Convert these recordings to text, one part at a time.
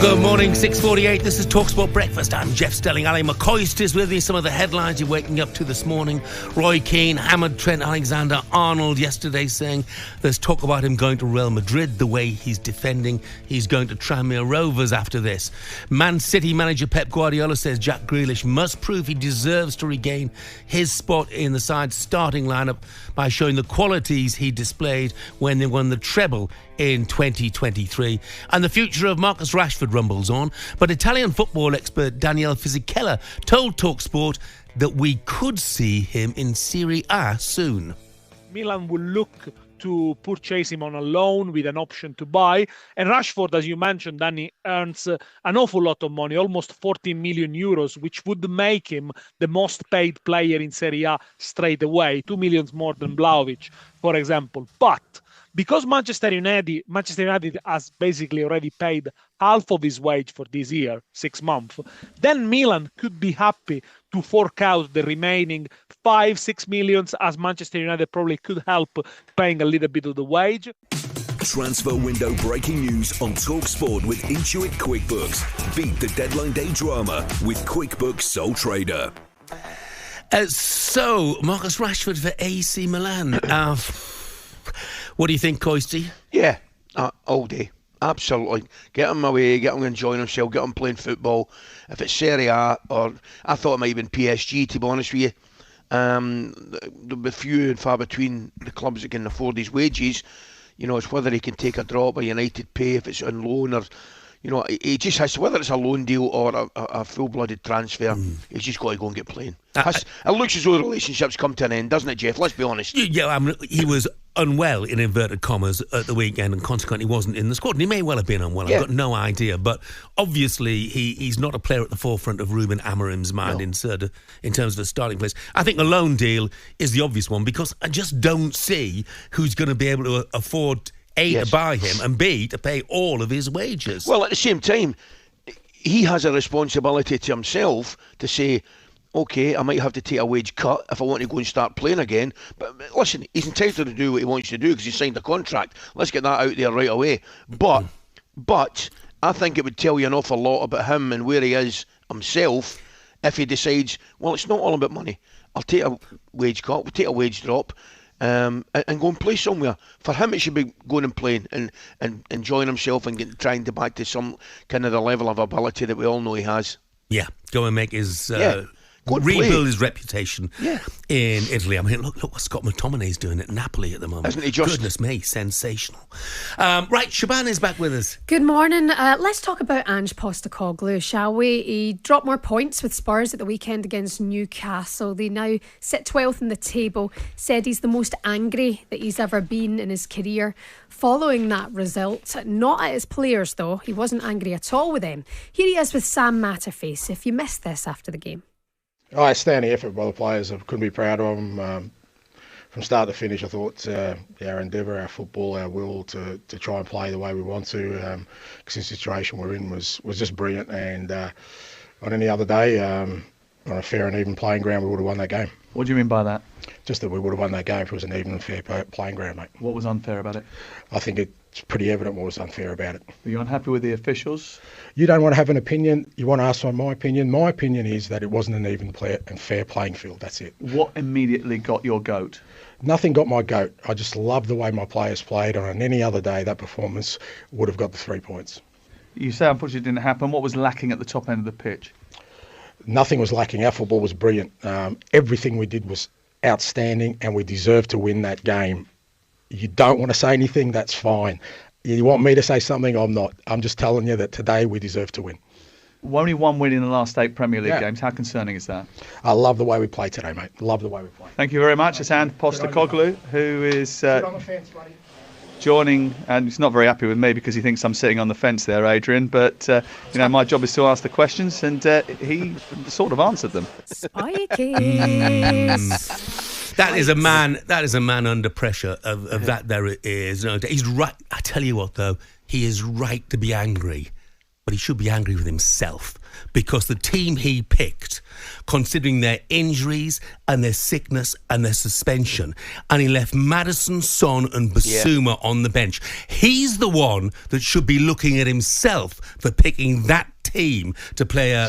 Good morning, 6:48. This is talkSPORT Breakfast. I'm Jeff Stelling. Ali McCoist is with me. Some of the headlines you're waking up to this morning. Roy Keane hammered Trent Alexander-Arnold yesterday, saying there's talk about him going to Real Madrid the way he's defending. He's going to Tranmere Rovers after this. Man City manager Pep Guardiola says Jack Grealish must prove he deserves to regain his spot in the side's starting lineup by showing the qualities he displayed when they won the treble in 2023. And the future of Marcus Rashford rumbles on, but Italian football expert Daniele Fisichella told talkSPORT that we could see him in Serie A soon. Milan will look to purchase him on a loan with an option to buy. And Rashford, as you mentioned, Danny, earns an awful lot of money, almost 14 million euros, which would make him the most paid player in Serie A straight away, 2 million more than Vlahovic, for example. But because Manchester United has basically already paid half of his wage for this year, 6 months, then Milan could be happy to fork out the remaining 5-6 millions, as Manchester United probably could help paying a little bit of the wage. Transfer window breaking news on talkSPORT with Intuit QuickBooks. Beat the deadline day drama with QuickBooks Sole Trader. So, Marcus Rashford for AC Milan. What do you think, Coisty? Yeah, all day. Absolutely. Get him away, get him enjoying himself, get him playing football. If it's Serie A, or I thought it might have been PSG, to be honest with you. There'll be few and far between the clubs that can afford his wages. You know, it's whether he can take a drop or United pay if it's on loan, or, you know, he just has to, whether it's a loan deal or a full-blooded transfer, he's just got to go and get playing. It looks as though the relationship's come to an end, doesn't it, Jeff? Let's be honest. Yeah, I mean, he was unwell, in inverted commas, at the weekend, and consequently wasn't in the squad. And he may well have been unwell. Yeah. I've got no idea. But obviously, he's not a player at the forefront of Ruben Amorim's mind in terms of the starting place. I think a loan deal is the obvious one, because I just don't see who's going to be able to afford A, to buy him, and B, to pay all of his wages. Well, at the same time, he has a responsibility to himself to say, OK, I might have to take a wage cut if I want to go and start playing again. But listen, he's entitled to do what he wants to do because he signed a contract. Let's get that out there right away. But I think it would tell you an awful lot about him and where he is himself if he decides, well, it's not all about money. I'll take a wage cut, we'll take a wage drop, and go and play somewhere. For him, it should be going and playing and enjoying himself and trying to back to some kind of the level of ability that we all know he has. Yeah, go and make his... rebuild his reputation in Italy. I mean, look what Scott McTominay's doing at Napoli at the moment. Isn't he just? Goodness me, sensational. Right, Shebahn is back with us. Good morning. Let's talk about Ange Postecoglou, shall we? He dropped more points with Spurs at the weekend against Newcastle. They now sit 12th in the table. Said he's the most angry that he's ever been in his career following that result. Not at his players, though. He wasn't angry at all with them. Here he is with Sam Matterface, if you missed this after the game. Oh, outstanding effort by the players. I couldn't be prouder of them. From start to finish, I thought our endeavour, our football, our will to try and play the way we want to, because the situation we're in was just brilliant. And on any other day, on a fair and even playing ground, we would have won that game. What do you mean by that? Just that we would have won that game if it was an even and fair playing ground, mate. What was unfair about it? I think it's pretty evident what was unfair about it. Were you unhappy with the officials? You don't want to have an opinion. You want to ask for my opinion. My opinion is that it wasn't an even and fair playing field. That's it. What immediately got your goat? Nothing got my goat. I just love the way my players played. On any other day, that performance would have got the 3 points. You say unfortunately it didn't happen. What was lacking at the top end of the pitch? Nothing was lacking. Our football was brilliant. Everything we did was outstanding, and we deserved to win that game. You don't want to say anything, that's fine. You want me to say something, I'm not. I'm just telling you that today we deserve to win. Only one win in the last 8 Premier League games. How concerning is that? I love the way we play today, mate. Love the way we play. Thank you very much. It's Ange Postecoglou, who is joining, and he's not very happy with me because he thinks I'm sitting on the fence there, Adrian. But my job is to ask the questions, and he sort of answered them. Spiky. That is a man. That is a man under pressure. Of that, there is. No, he's right. I tell you what, though, he is right to be angry. but he should be angry with himself because the team he picked, considering their injuries and their sickness and their suspension, and he left Maddison, Son and Basuma on the bench. He's the one that should be looking at himself for picking that team to play a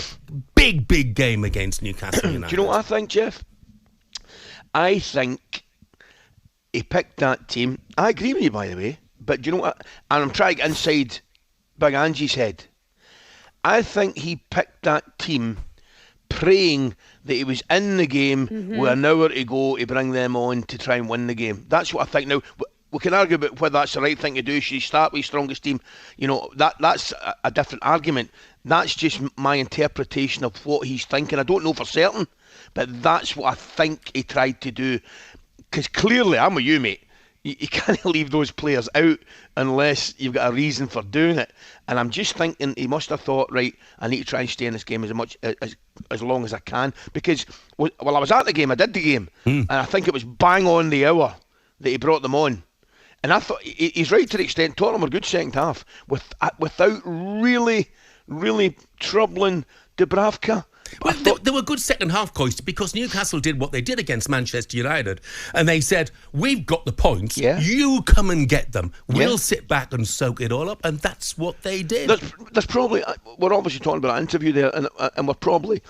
big, big game against Newcastle United. Do you know what I think, Jeff? I think he picked that team. I agree with you, by the way. But do you know what? And I'm trying to get inside Big Angie's head. I think he picked that team praying that he was in the game with an hour to go to bring them on to try and win the game. That's what I think. Now, we can argue about whether that's the right thing to do. Should he start with his strongest team? You know, that's a different argument. That's just my interpretation of what he's thinking. I don't know for certain, but that's what I think he tried to do. Because clearly, I'm with you, mate. You can't leave those players out unless you've got a reason for doing it. And I'm just thinking he must have thought, right, I need to try and stay in this game as long as I can. Because while I was at the game, I did the game. And I think it was bang on the hour that he brought them on. And I thought he's right to the extent Tottenham were good second half without really, really troubling Dubravka. Well, they were good second half, Coist, because Newcastle did what they did against Manchester United, and they said, we've got the points, you come and get them, we'll sit back and soak it all up, and that's what they did. There's probably, we're obviously talking about an interview there, and we've probably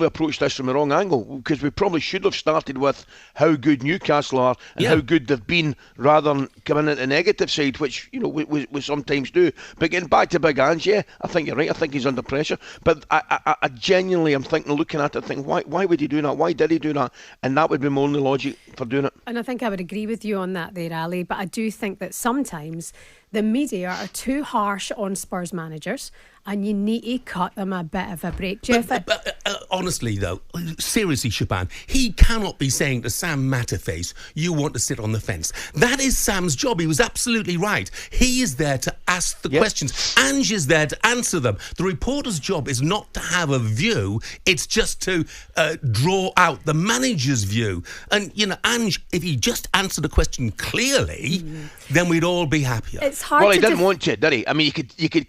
approached this from the wrong angle, because we probably should have started with how good Newcastle are and how good they've been, rather than coming at the negative side, which, you know, we sometimes do. But getting back to Big Ange, I think you're right, I think he's under pressure, but I genuinely am thinking, looking at it, thinking, why would he do that? Why did he do that? And that would be my only logic for doing it. And I think I would agree with you on that there, Ali, but I do think that sometimes the media are too harsh on Spurs managers and you need to cut them a bit of a break. Jeff, but honestly though, seriously, Shebahn, he cannot be saying to Sam Matterface, you want to sit on the fence. That is Sam's job. He was absolutely right. He is there to ask the questions. Ange is there to answer them. The reporter's job is not to have a view, it's just to draw out the manager's view. And, you know, Ange, if he just answered the question clearly, then we'd all be happier. It's hard. Well, he didn't want to, did he? I mean, you could.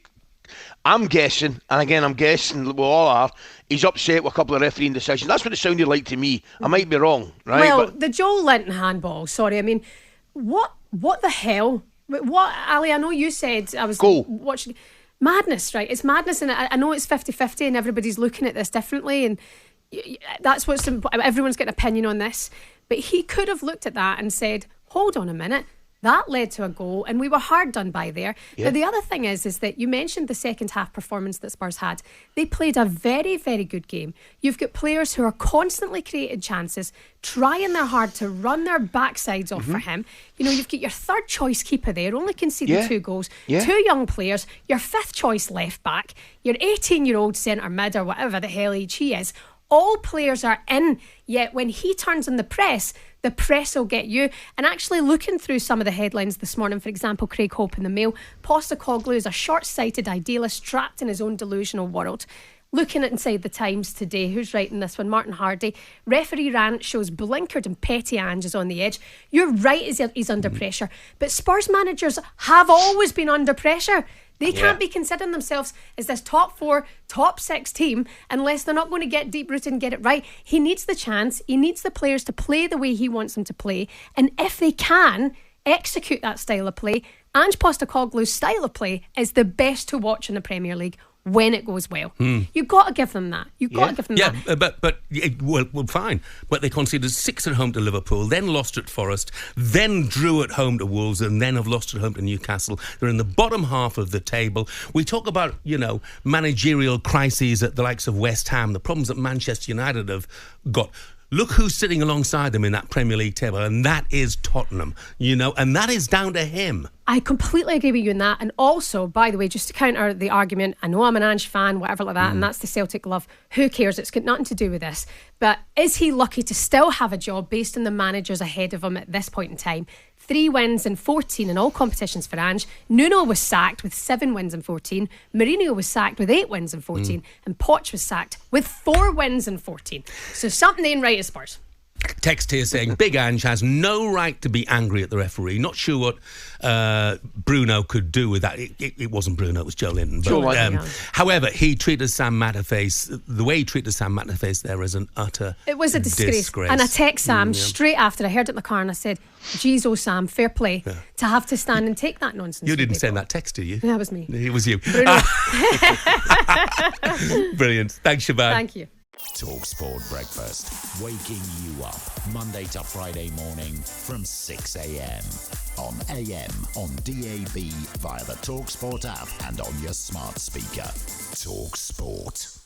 I'm guessing, and again, I'm guessing we all are, he's upset with a couple of refereeing decisions. That's what it sounded like to me. I might be wrong, right? Well, the Joel Linton handball, sorry, I mean, what the hell? What, Ali, I know you said, I was watching, madness, right? It's madness, and I know it's 50-50 and everybody's looking at this differently, and that's what's, everyone's got an opinion on this, but he could have looked at that and said, hold on a minute, that led to a goal and we were hard done by there. Now, the other thing is that you mentioned the second half performance that Spurs had. They played a very, very good game. You've got players who are constantly creating chances, trying their hard to run their backsides off for him. You know, you've got your third choice keeper there, only conceding 2 goals, 2 young players, your 5th choice left back, your 18-year-old centre mid or whatever the hell age he is. All players are in, yet when he turns on the press will get you. And actually looking through some of the headlines this morning, for example, Craig Hope in the Mail, Postecoglou is a short-sighted idealist trapped in his own delusional world. Looking at Inside the Times today, who's writing this one? Martin Hardy. Referee rant shows blinkered and petty Ange is on the edge. You're right, he's under pressure. But Spurs managers have always been under pressure. They can't be considering themselves as this top 4, top 6 team unless they're not going to get deep-rooted and get it right. He needs the chance. He needs the players to play the way he wants them to play. And if they can execute that style of play, Ange Postecoglou's style of play is the best to watch in the Premier League when it goes well. You've got to give them that. You've got to give them that. But fine. But they conceded 6 at home to Liverpool, then lost at Forest, then drew at home to Wolves, and then have lost at home to Newcastle. They're in the bottom half of the table. We talk about, you know, managerial crises at the likes of West Ham, the problems that Manchester United have got. Look who's sitting alongside them in that Premier League table, and that is Tottenham, you know, and that is down to him. I completely agree with you on that. And also, by the way, just to counter the argument, I know I'm an Ange fan, whatever like that, and that's the Celtic love. Who cares? It's got nothing to do with this. But is he lucky to still have a job based on the managers ahead of him at this point in time? 3 wins in 14 in all competitions for Ange. Nuno was sacked with 7 wins in 14. Mourinho was sacked with 8 wins in 14. And Poch was sacked with 4 wins in 14. So something ain't right at Spurs. Text here saying Big Ange has no right to be angry at the referee. Not sure what Bruno could do with that. It wasn't Bruno, it was Joe Linton. But, however, he treated Sam Matterface, the way he treated Sam Matterface there as an utter It was a disgrace. And I text Sam straight after I heard it in the car and I said, geez, oh Sam, fair play to have to stand and take that nonsense. You didn't send that text, did you? That was me. It was you. Bruno. Brilliant. Thanks, Shebahn. Thank you. talkSPORT Breakfast, waking you up Monday to Friday morning from 6 a.m. on AM, on DAB, via the talkSPORT app and on your smart speaker. talkSPORT.